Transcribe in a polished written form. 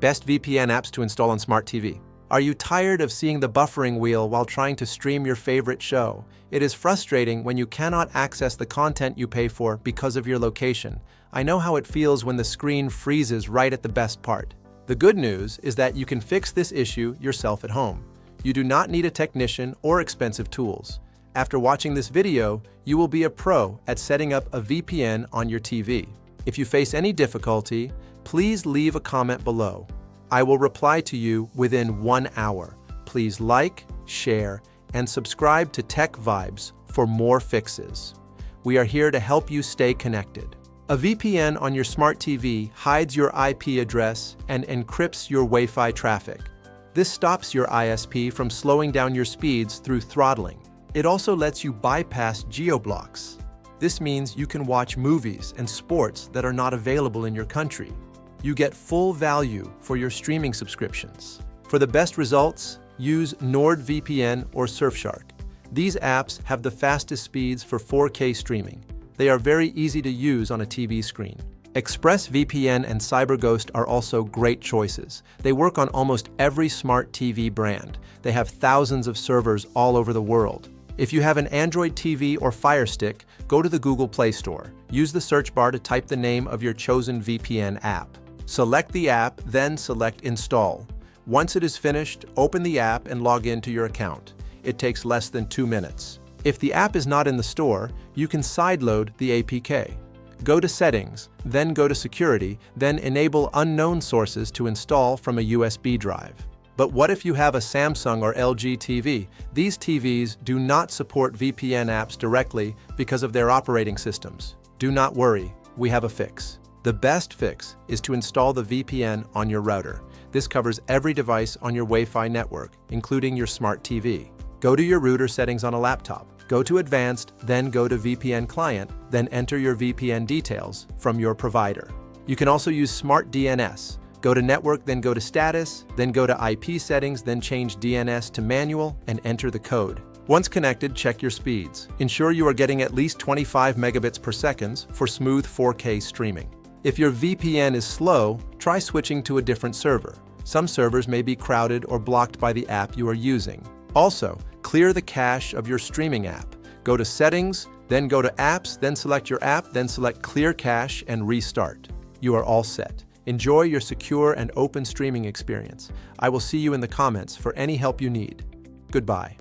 Best VPN apps to install on smart TV. Are you tired of seeing the buffering wheel while trying to stream your favorite show? It is frustrating when you cannot access the content you pay for because of your location. I know how it feels when the screen freezes right at the best part. The good news is that you can fix this issue yourself at home. You do not need a technician or expensive tools. After watching this video, you will be a pro at setting up a VPN on your TV. If you face any difficulty, please leave a comment below. I will reply to you within 1 hour. Please like, share, and subscribe to TechVibes for more fixes. We are here to help you stay connected. A VPN on your smart TV hides your IP address and encrypts your Wi-Fi traffic. This stops your ISP from slowing down your speeds through throttling. It also lets you bypass geo-blocks. This means you can watch movies and sports that are not available in your country. You get full value for your streaming subscriptions. For the best results, use NordVPN or Surfshark. These apps have the fastest speeds for 4K streaming. They are very easy to use on a TV screen. ExpressVPN and CyberGhost are also great choices. They work on almost every smart TV brand. They have thousands of servers all over the world. If you have an Android TV or Fire Stick, go to the Google Play Store. Use the search bar to type the name of your chosen VPN app. Select the app, then select Install. Once it is finished, open the app and log into your account. It takes less than 2 minutes. If the app is not in the store, you can sideload the APK. Go to Settings, then go to Security, then enable unknown sources to install from a USB drive. But what if you have a Samsung or LG TV? These TVs do not support VPN apps directly because of their operating systems. Do not worry, we have a fix. The best fix is to install the VPN on your router. This covers every device on your Wi-Fi network, including your smart TV. Go to your router settings on a laptop. Go to Advanced, then go to VPN Client, then enter your VPN details from your provider. You can also use Smart DNS. Go to Network, then go to Status, then go to IP Settings, then change DNS to Manual and enter the code. Once connected, check your speeds. Ensure you are getting at least 25 megabits per second for smooth 4K streaming. If your VPN is slow, try switching to a different server. Some servers may be crowded or blocked by the app you are using. Also, clear the cache of your streaming app. Go to Settings, then go to Apps, then select your app, then select Clear Cache and restart. You are all set. Enjoy your secure and open streaming experience. I will see you in the comments for any help you need. Goodbye.